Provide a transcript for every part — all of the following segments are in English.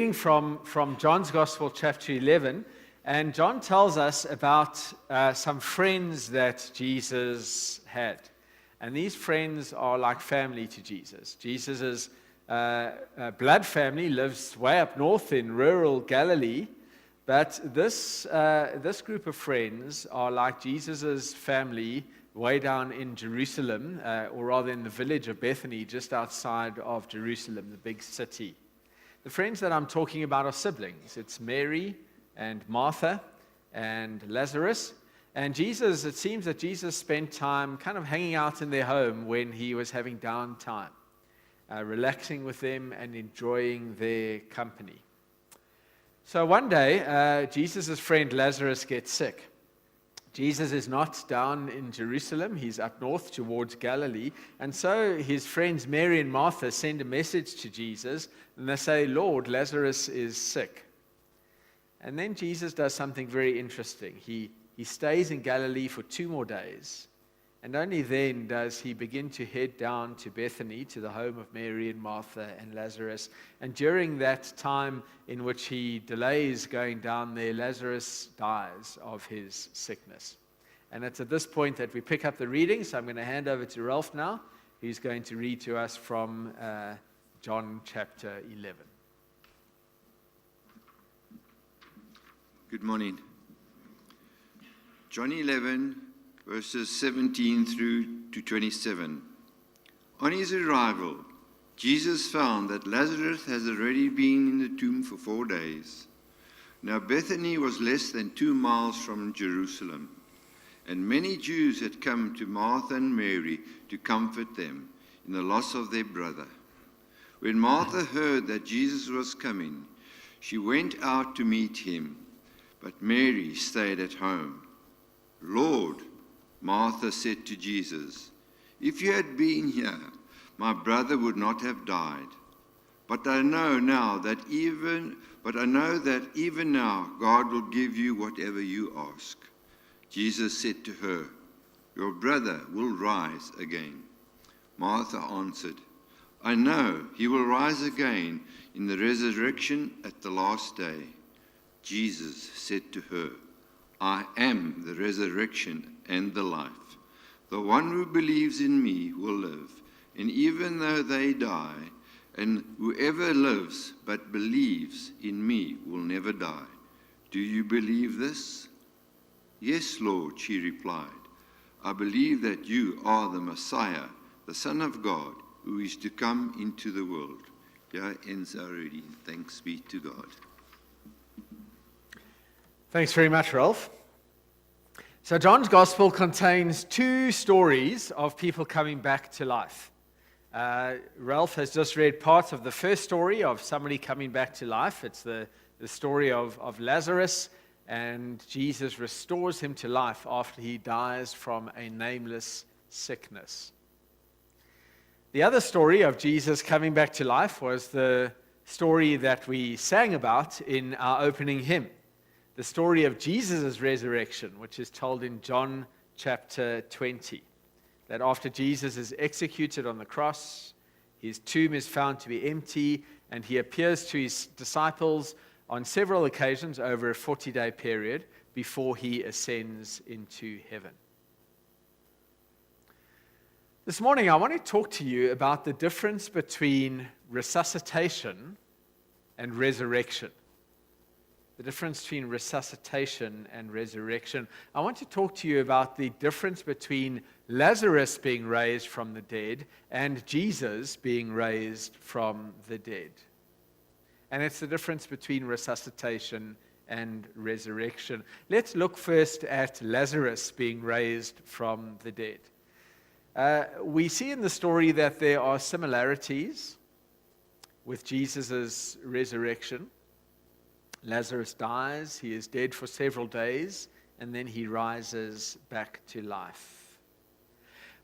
Reading from John's Gospel, chapter 11, and John tells us about some friends that Jesus had. And these friends are like family to Jesus. Jesus' blood family lives way up north in rural Galilee, but this group of friends are like Jesus' family way down in Jerusalem, or rather in the village of Bethany, just outside of Jerusalem, the big city. The friends that I'm talking about are siblings. It's Mary and Martha and Lazarus. And Jesus, it seems that Jesus spent time kind of hanging out in their home when he was having downtime, relaxing with them and enjoying their company. So one day, Jesus' friend Lazarus gets sick. Jesus is not down in Jerusalem, he's up north towards Galilee, and so his friends Mary and Martha send a message to Jesus, and they say, "Lord, Lazarus is sick." And then Jesus does something very interesting. He stays in Galilee for 2 more days, and only then does he begin to head down to Bethany, to the home of Mary and Martha and Lazarus. And during that time in which he delays going down there, Lazarus dies of his sickness. And it's at this point that we pick up the reading, so I'm going to hand over to Ralph now, who's going to read to us from John chapter 11. Good morning. John 11, verses 17 through to 27. On his arrival, Jesus found that Lazarus has already been in the tomb for 4 days. Now Bethany was less than 2 miles from Jerusalem, and many Jews had come to Martha and Mary to comfort them in the loss of their brother. When Martha heard that Jesus was coming, she went out to meet him, but Mary stayed at home. "Lord," Martha said to Jesus, "if you had been here, my brother would not have died. But I know that even now God will give you whatever you ask." Jesus said to her, "Your brother will rise again." Martha answered, "I know he will rise again in the resurrection at the last day." Jesus said to her, "I am the resurrection and the life. The one who believes in me will live, and even though they die, and whoever lives but believes in me will never die. Do you believe this?" "Yes, Lord," she replied. "I believe that you are the Messiah, the Son of God, who is to come into the world." Here ends our reading. Thanks be to God. Thanks very much, Ralph. So John's Gospel contains 2 stories of people coming back to life. Ralph has just read part of the first story of somebody coming back to life. It's the story of Lazarus, and Jesus restores him to life after he dies from a nameless sickness. The other story of Jesus coming back to life was the story that we sang about in our opening hymn. The story of Jesus' resurrection, which is told in John chapter 20. That after Jesus is executed on the cross, his tomb is found to be empty, and he appears to his disciples on several occasions over a 40-day period before he ascends into heaven. This morning, I want to talk to you about the difference between resuscitation and resurrection. The difference between resuscitation and resurrection. I want to talk to you about the difference between Lazarus being raised from the dead and Jesus being raised from the dead. And it's the difference between resuscitation and resurrection. Let's look first at Lazarus being raised from the dead. We see in the story that there are similarities with Jesus' resurrection. Lazarus dies, he is dead for several days, and then he rises back to life.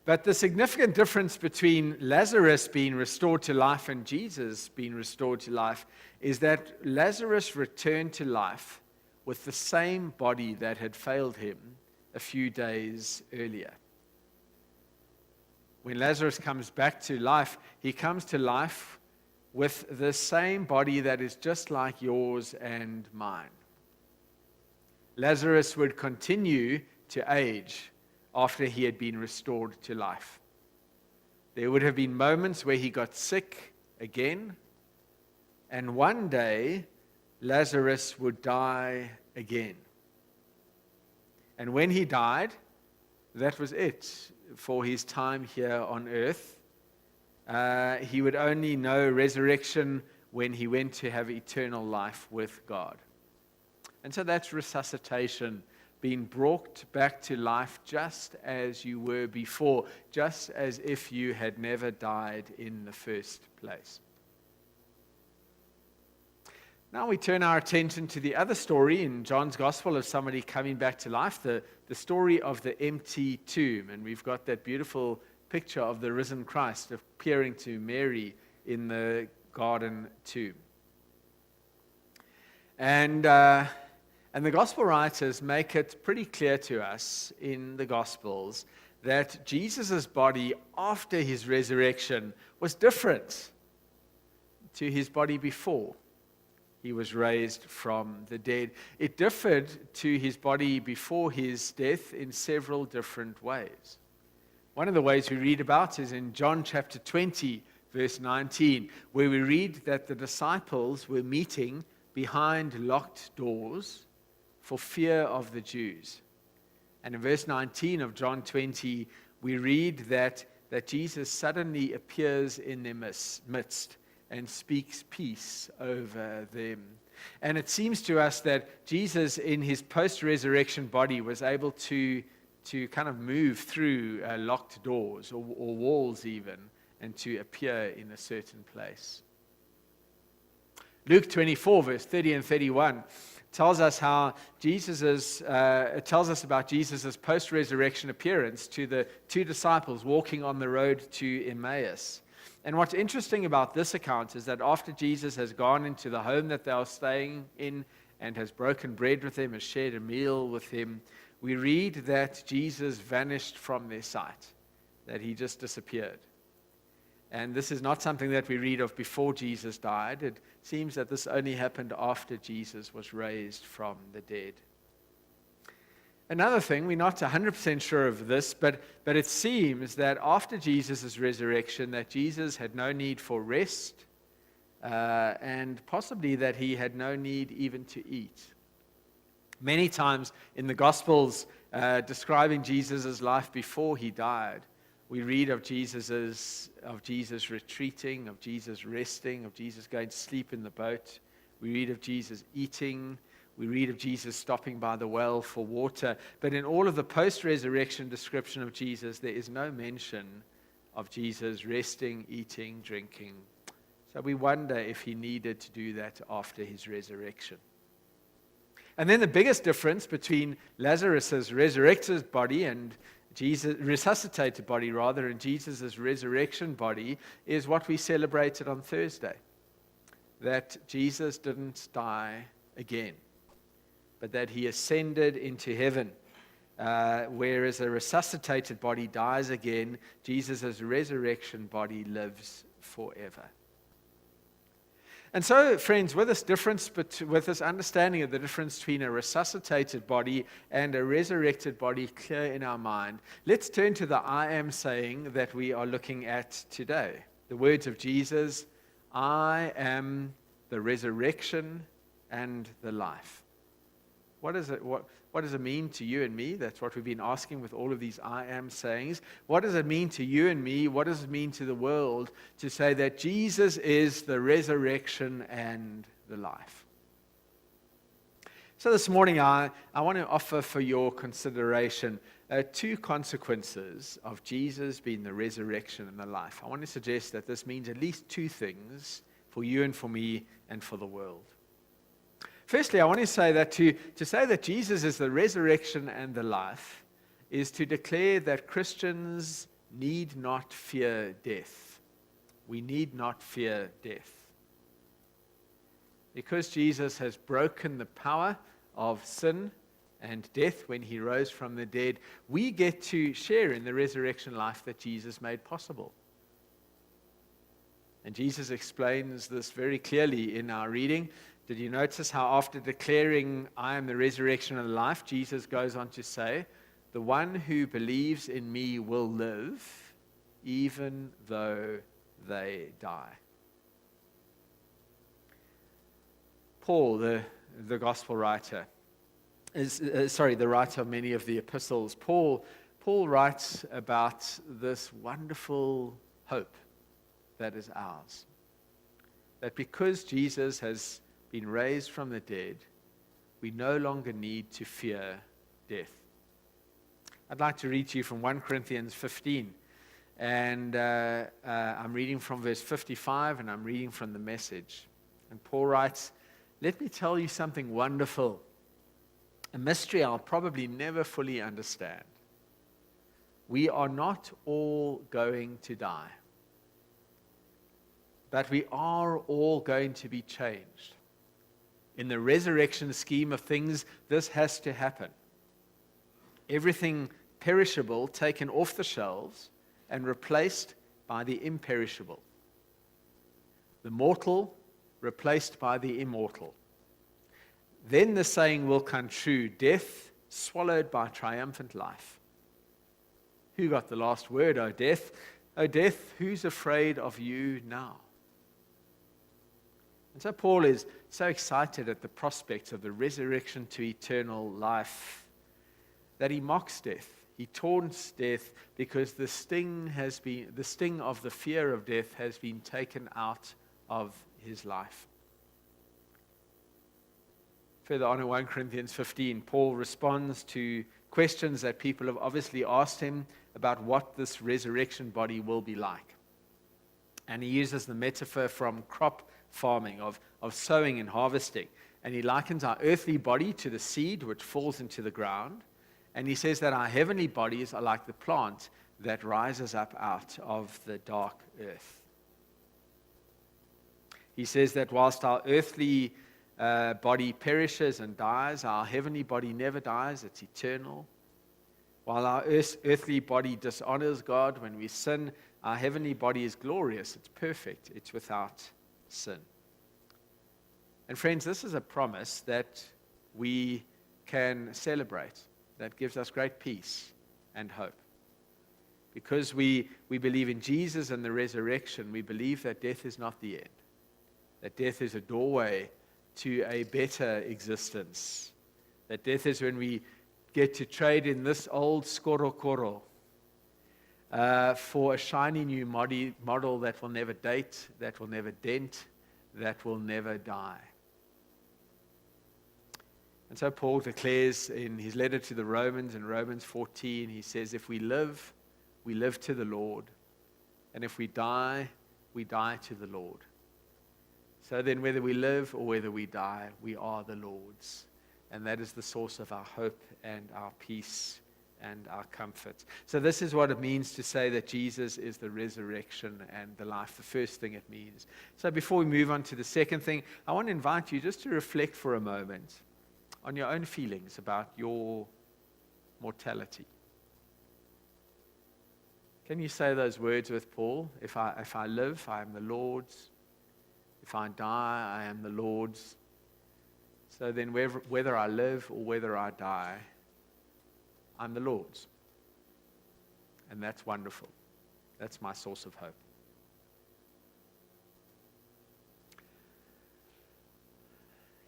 But the significant difference between Lazarus being restored to life and Jesus being restored to life is that Lazarus returned to life with the same body that had failed him a few days earlier. When Lazarus comes back to life, he comes to life with the same body that is just like yours and mine. Lazarus would continue to age after he had been restored to life. There would have been moments where he got sick again, and one day Lazarus would die again. And when he died, that was it for his time here on earth. He would only know resurrection when he went to have eternal life with God. And so that's resuscitation, being brought back to life just as you were before, just as if you had never died in the first place. Now we turn our attention to the other story in John's Gospel of somebody coming back to life, the story of the empty tomb. And we've got that beautiful picture of the risen Christ appearing to Mary in the garden tomb. And the Gospel writers make it pretty clear to us in the Gospels that Jesus' body after his resurrection was different to his body before he was raised from the dead. It differed to his body before his death in several different ways. One of the ways we read about is in John chapter 20, verse 19, where we read that the disciples were meeting behind locked doors for fear of the Jews. And in verse 19 of John 20, we read that Jesus suddenly appears in their midst and speaks peace over them. And it seems to us that Jesus, in his post-resurrection body, was able to kind of move through locked doors or walls even, and to appear in a certain place. Luke 24, verse 30 and 31 tells us how it tells us about Jesus' post-resurrection appearance to the two disciples walking on the road to Emmaus. And what's interesting about this account is that after Jesus has gone into the home that they are staying in and has broken bread with them, has shared a meal with them, we read that Jesus vanished from their sight, that he just disappeared. And this is not something that we read of before Jesus died. It seems that this only happened after Jesus was raised from the dead. Another thing, we're not 100% sure of this, but it seems that after Jesus' resurrection, that Jesus had no need for rest, and possibly that he had no need even to eat. Many times in the Gospels describing Jesus' life before he died, we read of Jesus retreating, of Jesus resting, of Jesus going to sleep in the boat. We read of Jesus eating. We read of Jesus stopping by the well for water. But in all of the post-resurrection description of Jesus, there is no mention of Jesus resting, eating, drinking. So we wonder if he needed to do that after his resurrection. And then the biggest difference between Lazarus' resurrected body and Jesus' resuscitated body, rather, and Jesus' resurrection body is what we celebrated on Thursday. That Jesus didn't die again, but that he ascended into heaven. Whereas a resuscitated body dies again, Jesus' resurrection body lives forever. And so, friends, with this understanding of the difference between a resuscitated body and a resurrected body clear in our mind, let's turn to the I am saying that we are looking at today. The words of Jesus, I am the resurrection and the life. What does it mean to you and me? That's what we've been asking with all of these I am sayings. What does it mean to you and me? What does it mean to the world to say that Jesus is the resurrection and the life? So this morning I want to offer for your consideration two consequences of Jesus being the resurrection and the life. I want to suggest that this means at least two things for you and for me and for the world. Firstly, I want to say that to say that Jesus is the resurrection and the life is to declare that Christians need not fear death. We need not fear death. Because Jesus has broken the power of sin and death when he rose from the dead, we get to share in the resurrection life that Jesus made possible. And Jesus explains this very clearly in our reading. Did you notice how after declaring, I am the resurrection and the life, Jesus goes on to say, the one who believes in me will live, even though they die. Paul, the gospel writer, the writer of many of the epistles, Paul writes about this wonderful hope that is ours. That because Jesus has been raised from the dead, we no longer need to fear death. I'd like to read to you from 1 Corinthians 15. And I'm reading from verse 55, and I'm reading from the Message. And Paul writes, let me tell you something wonderful, a mystery I'll probably never fully understand. We are not all going to die, but we are all going to be changed. In the resurrection scheme of things, this has to happen. Everything perishable taken off the shelves and replaced by the imperishable. The mortal replaced by the immortal. Then the saying will come true, death swallowed by triumphant life. Who got the last word, O death? O death, who's afraid of you now? And so Paul is so excited at the prospects of the resurrection to eternal life that he mocks death. He taunts death because the sting of the fear of death has been taken out of his life. Further on in 1 Corinthians 15, Paul responds to questions that people have obviously asked him about what this resurrection body will be like. And he uses the metaphor from crop farming, of sowing and harvesting. And he likens our earthly body to the seed which falls into the ground. And he says that our heavenly bodies are like the plant that rises up out of the dark earth. He says that whilst our earthly body perishes and dies, our heavenly body never dies, it's eternal. While our earthly body dishonors God when we sin, our heavenly body is glorious, it's perfect, it's without sin. And friends, this is a promise that we can celebrate, that gives us great peace and hope. Because we believe in Jesus and the resurrection, we believe that death is not the end, that death is a doorway to a better existence, that death is when we get to trade in this old skorokoro for a shiny new model that will never date, that will never dent, that will never die. And so Paul declares in his letter to the Romans, in Romans 14, he says, if we live to the Lord. And if we die to the Lord. So then whether we live or whether we die, we are the Lord's. And that is the source of our hope and our peace and our comfort. So this is what it means to say that Jesus is the resurrection and the life, the first thing it means. So before we move on to the second thing, I want to invite you just to reflect for a moment on your own feelings about your mortality. Can you say those words with Paul? If I live, I am the Lord's. If I die, I am the Lord's. So then whether I live or whether I die, I'm the Lord's. And that's wonderful. That's my source of hope.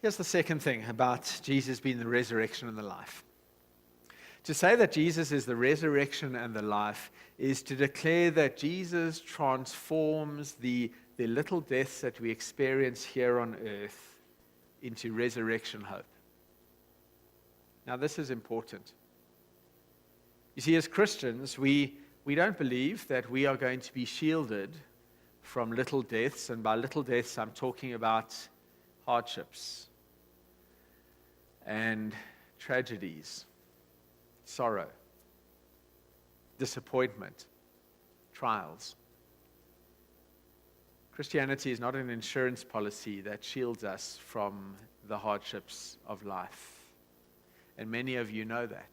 Here's the second thing about Jesus being the resurrection and the life. To say that Jesus is the resurrection and the life is to declare that Jesus transforms the little deaths that we experience here on earth into resurrection hope. Now, this is important. You see, as Christians, we don't believe that we are going to be shielded from little deaths, and by little deaths, I'm talking about hardships and tragedies, sorrow, disappointment, trials. Christianity is not an insurance policy that shields us from the hardships of life. And many of you know that.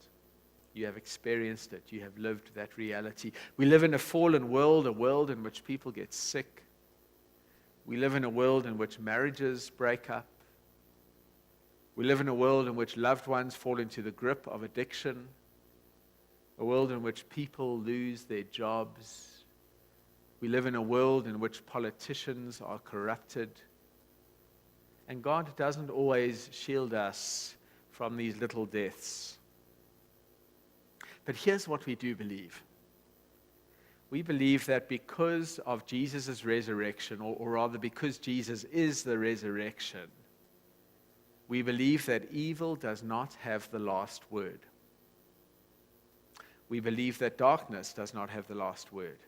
You have experienced it. You have lived that reality. We live in a fallen world, a world in which people get sick. We live in a world in which marriages break up. We live in a world in which loved ones fall into the grip of addiction. A world in which people lose their jobs. We live in a world in which politicians are corrupted. And God doesn't always shield us from these little deaths. But here's what we do believe. We believe that because of Jesus' resurrection, or rather because Jesus is the resurrection, we believe that evil does not have the last word. We believe that darkness does not have the last word.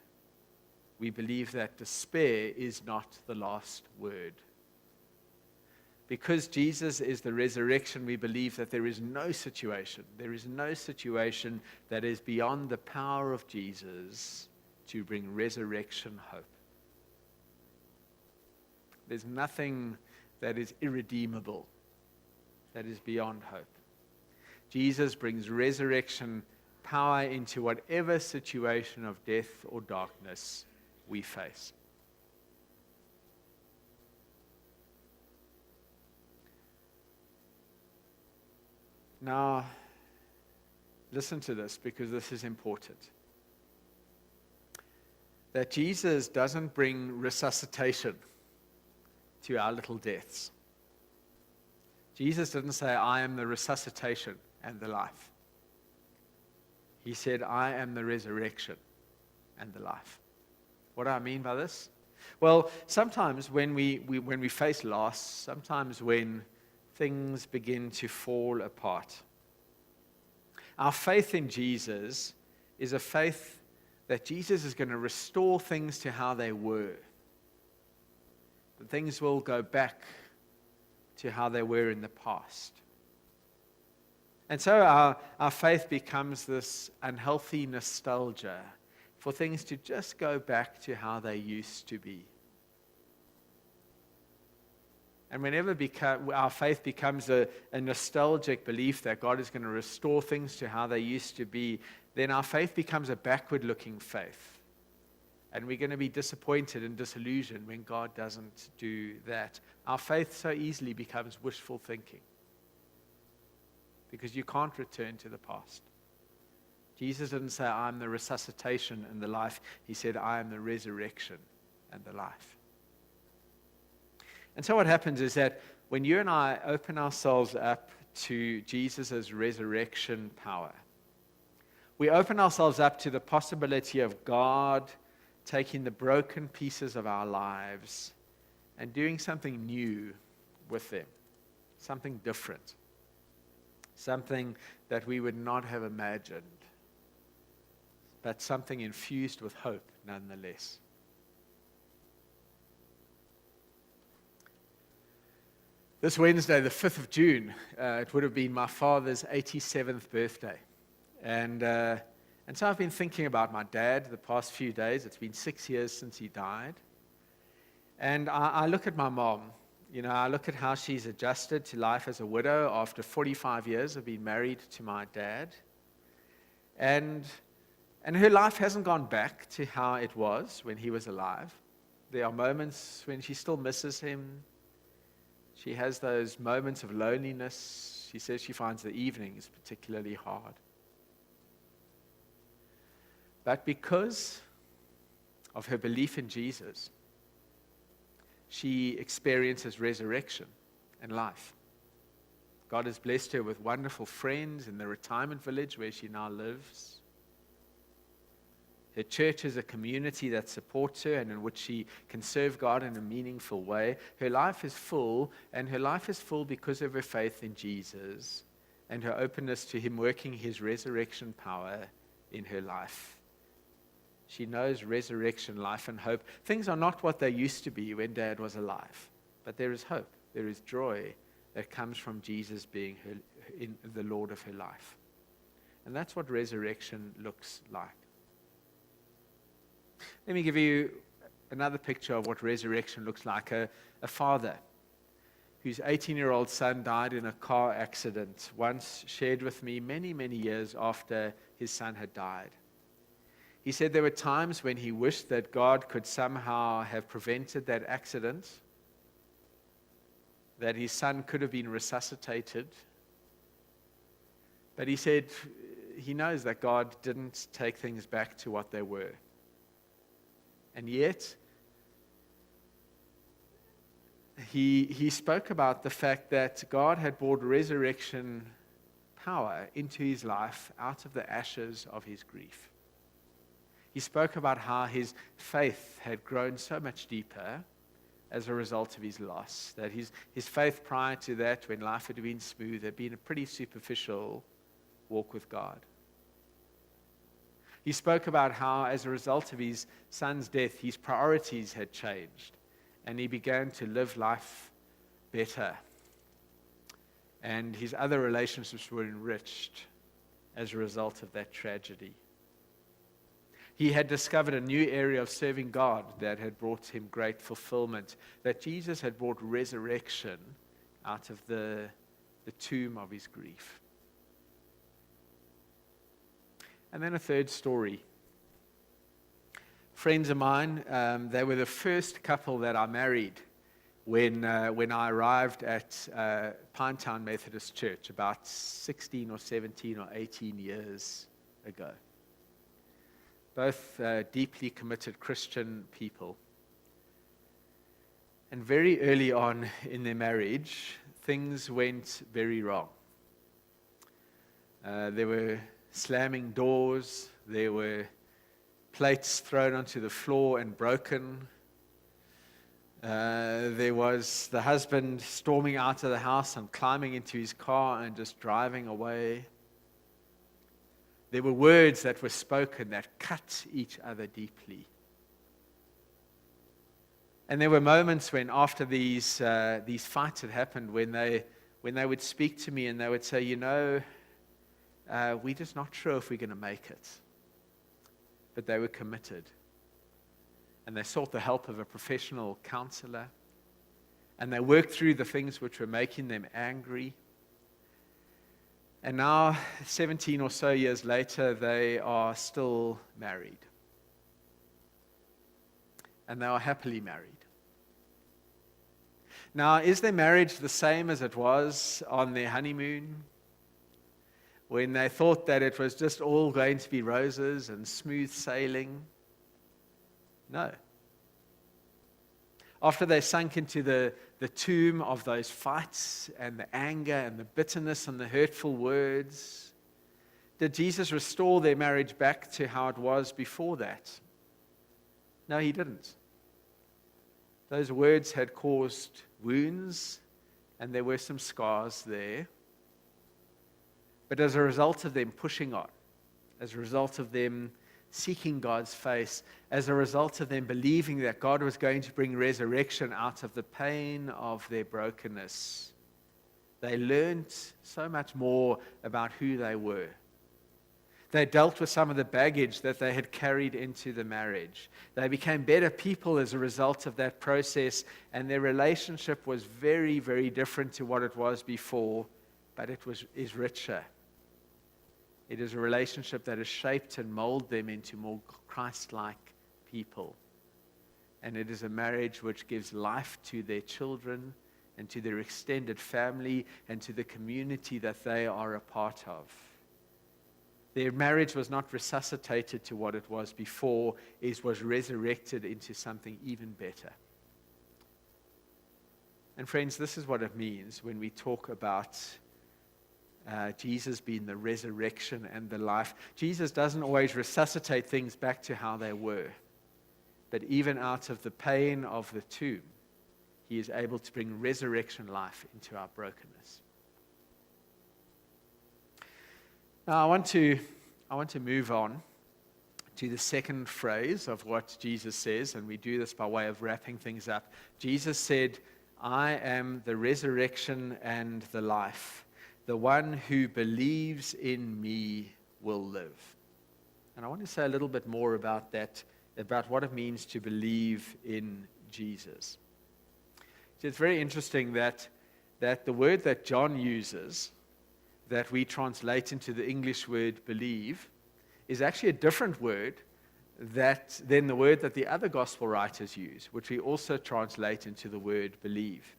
We believe that despair is not the last word. Because Jesus is the resurrection, we believe that there is no situation that is beyond the power of Jesus to bring resurrection hope. There's nothing that is irredeemable, that is beyond hope. Jesus brings resurrection power into whatever situation of death or darkness we face. Now, listen to this because this is important. That Jesus doesn't bring resuscitation to our little deaths. Jesus didn't say, I am the resuscitation and the life. He said, I am the resurrection and the life. What do I mean by this? Well, sometimes when we face loss, sometimes when things begin to fall apart, our faith in Jesus is a faith that Jesus is going to restore things to how they were. That things will go back to how they were in the past. And so our faith becomes this unhealthy nostalgia for things to just go back to how they used to be. And whenever our faith becomes a nostalgic belief that God is going to restore things to how they used to be, then our faith becomes a backward-looking faith. And we're going to be disappointed and disillusioned when God doesn't do that. Our faith so easily becomes wishful thinking. Because you can't return to the past. Jesus didn't say, I am the resuscitation and the life. He said, I am the resurrection and the life. And so what happens is that when you and I open ourselves up to Jesus' resurrection power, we open ourselves up to the possibility of God taking the broken pieces of our lives and doing something new with them, something different, something that we would not have imagined, but something infused with hope nonetheless. This Wednesday, the 5th of June, it would have been my father's 87th birthday. And so I've been thinking about my dad the past few days. It's been 6 years since he died. And I look at my mom. You know, I look at how she's adjusted to life as a widow after 45 years of being married to my dad. And her life hasn't gone back to how it was when he was alive. There are moments when she still misses him. She has those moments of loneliness. She says she finds the evenings particularly hard. But because of her belief in Jesus, she experiences resurrection and life. God has blessed her with wonderful friends in the retirement village where she now lives. Her church is a community that supports her and in which she can serve God in a meaningful way. Her life is full, and her life is full because of her faith in Jesus and her openness to Him working His resurrection power in her life. She knows resurrection, life, and hope. Things are not what they used to be when Dad was alive, but there is hope. There is joy that comes from Jesus being the Lord of her life. And that's what resurrection looks like. Let me give you another picture of what resurrection looks like. A father whose 18-year-old son died in a car accident once shared with me many, many years after his son had died. He said there were times when he wished that God could somehow have prevented that accident, that his son could have been resuscitated. But he said he knows that God didn't take things back to what they were. And yet, he spoke about the fact that God had brought resurrection power into his life out of the ashes of his grief. He spoke about how his faith had grown so much deeper as a result of his loss, that his faith prior to that, when life had been smooth, had been a pretty superficial walk with God. He spoke about how, as a result of his son's death, his priorities had changed, and he began to live life better. And his other relationships were enriched as a result of that tragedy. He had discovered a new area of serving God that had brought him great fulfillment, that Jesus had brought resurrection out of the tomb of his grief. And then a third story. Friends of mine, they were the first couple that I married when I arrived at Pinetown Methodist Church about 16 or 17 or 18 years ago. Both deeply committed Christian people. And very early on in their marriage, things went very wrong. There were slamming doors, there were plates thrown onto the floor and broken. There was the husband storming out of the house and climbing into his car and just driving away. There were words that were spoken that cut each other deeply. And there were moments when, after these fights had happened, when they would speak to me and they would say, we're just not sure if we're going to make it. But they were committed. And they sought the help of a professional counselor. And they worked through the things which were making them angry. And now, 17 or so years later, they are still married. And they are happily married. Now, is their marriage the same as it was on their honeymoon, when they thought that it was just all going to be roses and smooth sailing? No. After they sunk into the tomb of those fights and the anger and the bitterness and the hurtful words, did Jesus restore their marriage back to how it was before that? No, he didn't. Those words had caused wounds, and there were some scars there. But as a result of them pushing on, as a result of them seeking God's face, as a result of them believing that God was going to bring resurrection out of the pain of their brokenness, they learned so much more about who they were. They dealt with some of the baggage that they had carried into the marriage. They became better people as a result of that process, and their relationship was very, very different to what it was before, but it is richer. It is a relationship that has shaped and molded them into more Christ-like people. And it is a marriage which gives life to their children and to their extended family and to the community that they are a part of. Their marriage was not resuscitated to what it was before, it was resurrected into something even better. And friends, this is what it means when we talk about Jesus being the resurrection and the life. Jesus doesn't always resuscitate things back to how they were. But even out of the pain of the tomb, he is able to bring resurrection life into our brokenness. Now I want to move on to the second phrase of what Jesus says, and we do this by way of wrapping things up. Jesus said, "I am the resurrection and the life. The one who believes in me will live." And I want to say a little bit more about that, about what it means to believe in Jesus. So it's very interesting that the word that John uses, that we translate into the English word believe, is actually a different word than the word that the other gospel writers use, which we also translate into the word believe.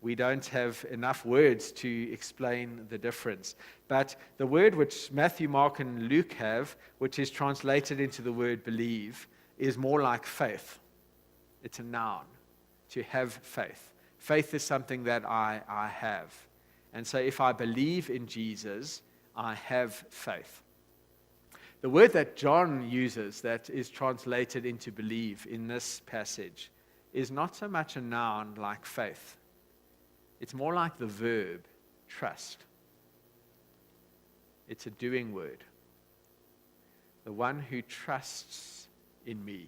We don't have enough words to explain the difference. But the word which Matthew, Mark, and Luke have, which is translated into the word believe, is more like faith. It's a noun, to have faith. Faith is something that I have. And so if I believe in Jesus, I have faith. The word that John uses that is translated into believe in this passage is not so much a noun like faith. It's more like the verb, trust. It's a doing word. The one who trusts in me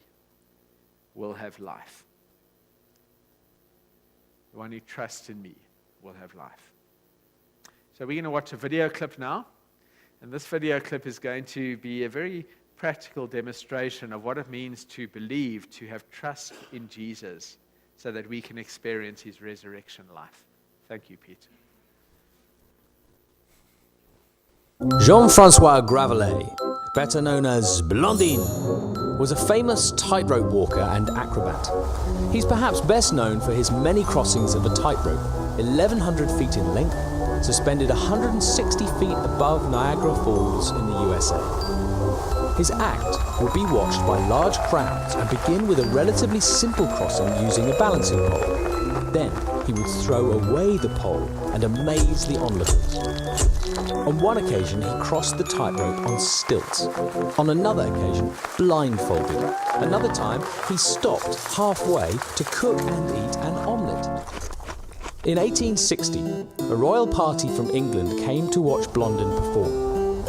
will have life. The one who trusts in me will have life. So we're going to watch a video clip now. And this video clip is going to be a very practical demonstration of what it means to believe, to have trust in Jesus, so that we can experience his resurrection life. Thank you, Pete. Jean-Francois Gravelet, better known as Blondin, was a famous tightrope walker and acrobat. He's perhaps best known for his many crossings of a tightrope, 1,100 feet in length, suspended 160 feet above Niagara Falls in the USA. His act would be watched by large crowds and begin with a relatively simple crossing using a balancing pole. Then he would throw away the pole and amaze the onlookers. On one occasion, he crossed the tightrope on stilts. On another occasion, blindfolded. Another time, he stopped halfway to cook and eat an omelette. In 1860, a royal party from England came to watch Blondin perform.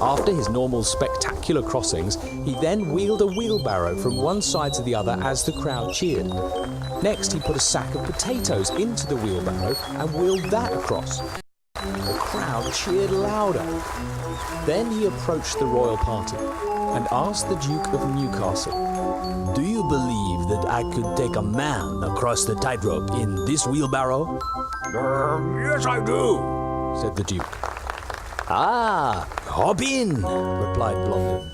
After his normal spectacular crossings, he then wheeled a wheelbarrow from one side to the other as the crowd cheered. Next, he put a sack of potatoes into the wheelbarrow and wheeled that across. The crowd cheered louder. Then he approached the royal party and asked the Duke of Newcastle, "Do you believe that I could take a man across the tightrope in this wheelbarrow?" "Yes, I do," said the Duke. "Ah, hop in," replied Blondin.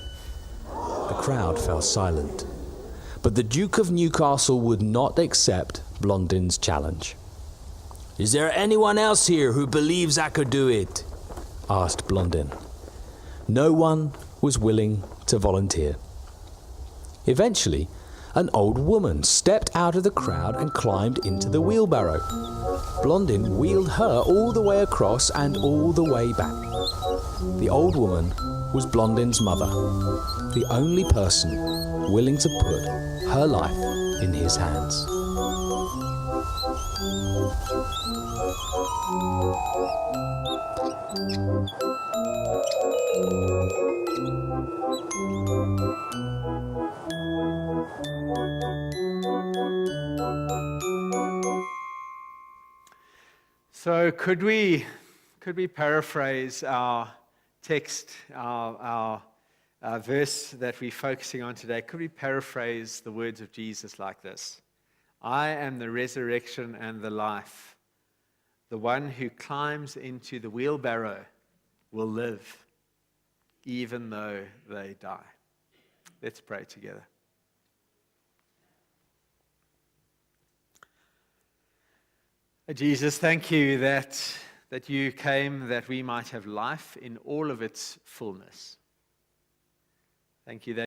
The crowd fell silent, but the Duke of Newcastle would not accept Blondin's challenge. "Is there anyone else here who believes I could do it?" asked Blondin. No one was willing to volunteer. Eventually, an old woman stepped out of the crowd and climbed into the wheelbarrow. Blondin wheeled her all the way across and all the way back. The old woman was Blondin's mother, the only person willing to put her life in his hands. So could we paraphrase our text, our verse that we're focusing on today? Could we paraphrase the words of Jesus like this? I am the resurrection and the life. The one who climbs into the wheelbarrow will live, even though they die. Let's pray together. Jesus, thank you that you came that we might have life in all of its fullness. Thank you that